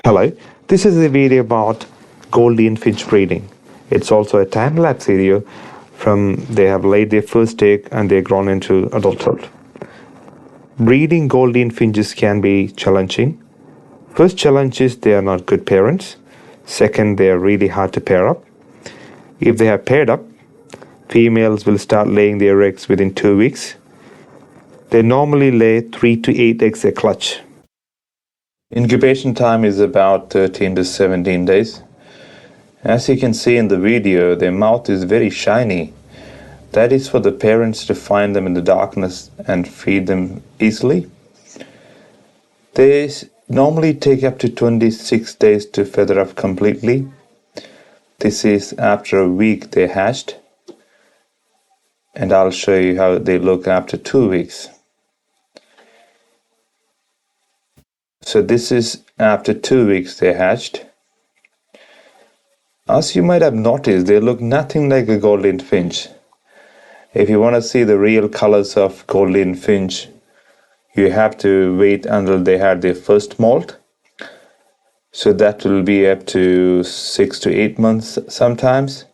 Hello, this is a video about Gouldian finch breeding. It's also a time-lapse video from they have laid their first egg and they're grown into adulthood. Breeding Gouldian finches can be challenging. First challenge is they are not good parents. Second, they are really hard to pair up. If they have paired up, females will start laying their eggs within 2 weeks. They normally lay 3 to 8 eggs a clutch. Incubation time is about 13 to 17 days. As you can see in the video, their mouth is very shiny. That is for the parents to find them in the darkness and feed them easily. They normally take up to 26 days to feather up completely. This is after a week they hatched. And I'll show you how they look after 2 weeks. So this is after 2 weeks they hatched. As you might have noticed, they look nothing like a Gouldian finch. If you want to see the real colors of Gouldian finch, you have to wait until they had their first molt. So that will be up to 6 to 8 months sometimes.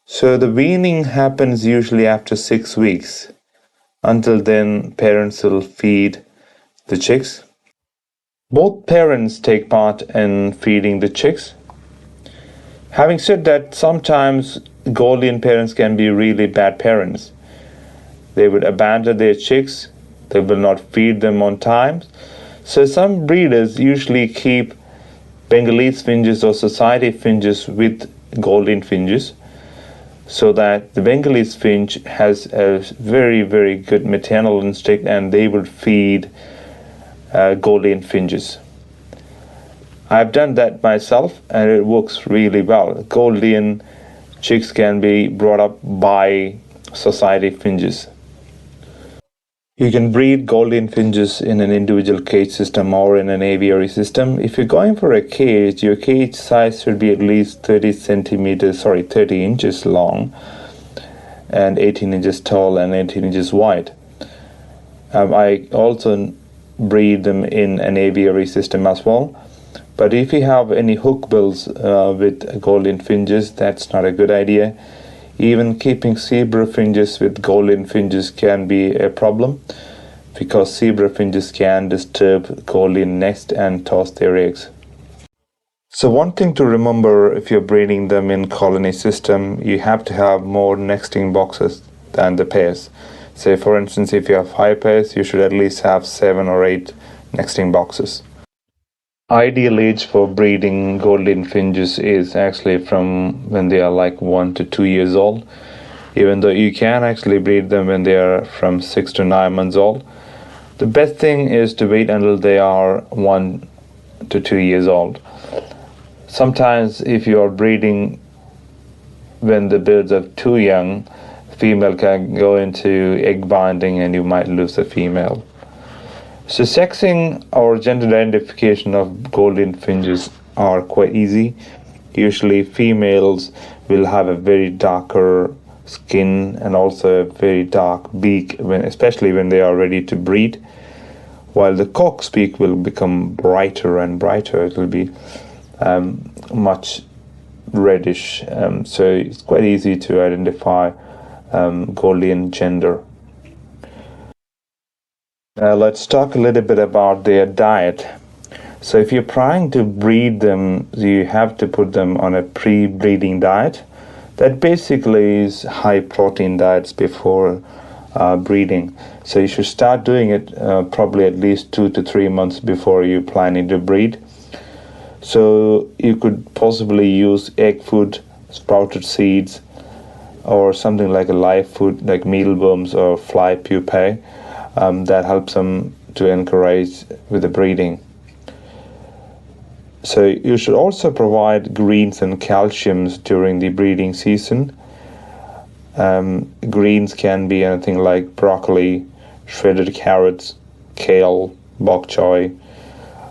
So the weaning happens usually after 6 weeks. Until then, parents will feed the chicks. Both parents take part in feeding the chicks. Having said that, sometimes Gouldian parents can be really bad parents. They would abandon their chicks. They will not feed them on time. So some breeders usually keep Bengalese finches or society finches with Gouldian finches, so that the Bengalese finch has a very, very good maternal instinct and they will feed Gouldian finches. I've done that myself and it works really well. Gouldian chicks can be brought up by society finches. You can breed Gouldian finches in an individual cage system or in an aviary system. If you're going for a cage, your cage size should be at least 30 inches long and 18 inches tall and 18 inches wide. I also breed them in an aviary system as well. But if you have any hook bills with Gouldian finches, that's not a good idea. Even keeping zebra finches with Gouldian finches can be a problem, because zebra finches can disturb Gouldian nest and toss their eggs. So one thing to remember if you're breeding them in colony system, you have to have more nesting boxes than the pairs. Say for instance, if you have 5 pairs, you should at least have 7 or 8 nesting boxes. Ideal age for breeding Gouldian finches is actually from when they are like 1 to 2 years old, even though you can actually breed them when they are from 6 to 9 months old. The best thing is to wait until they are 1 to 2 years old. Sometimes if you are breeding when the birds are too young, female can go into egg binding and you might lose the female. So sexing or gender identification of Gouldian finches are quite easy. Usually females will have a very darker skin and also a very dark beak, especially when they are ready to breed, while the cock's beak will become brighter and brighter. It will be much reddish, so it's quite easy to identify Gouldian gender. Let's talk a little bit about their diet. So if you're trying to breed them, you have to put them on a pre-breeding diet. That basically is high protein diets before breeding. So you should start doing it probably at least 2 to 3 months before you're planning to breed. So you could possibly use egg food, sprouted seeds, or something like a live food like mealworms or fly pupae. That helps them to encourage with the breeding. So you should also provide greens and calciums during the breeding season. Greens can be anything like broccoli, shredded carrots, kale, bok choy,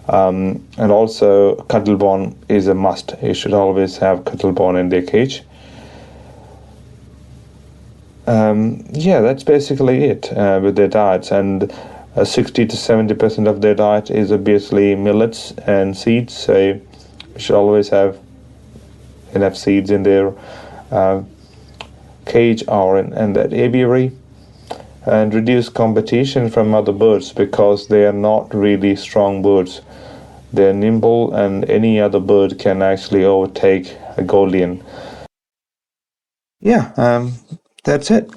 and also cuttlebone is a must. You should always have cuttlebone in their cage. Yeah, that's basically it with their diets. And 60 to 70% of their diet is obviously millets and seeds, so you should always have enough seeds in their cage or in that aviary. And reduce competition from other birds, because they are not really strong birds. They're nimble, and any other bird can actually overtake a Gouldian. Yeah, that's it.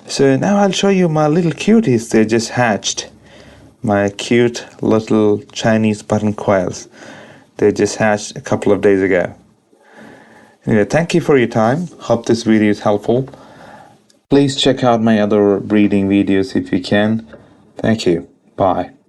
So now I'll show you my little cuties. They just hatched. My cute little Chinese button quails. They just hatched a couple of days ago. Anyway, thank you for your time. Hope this video is helpful. Please check out my other breeding videos if you can. Thank you. Bye.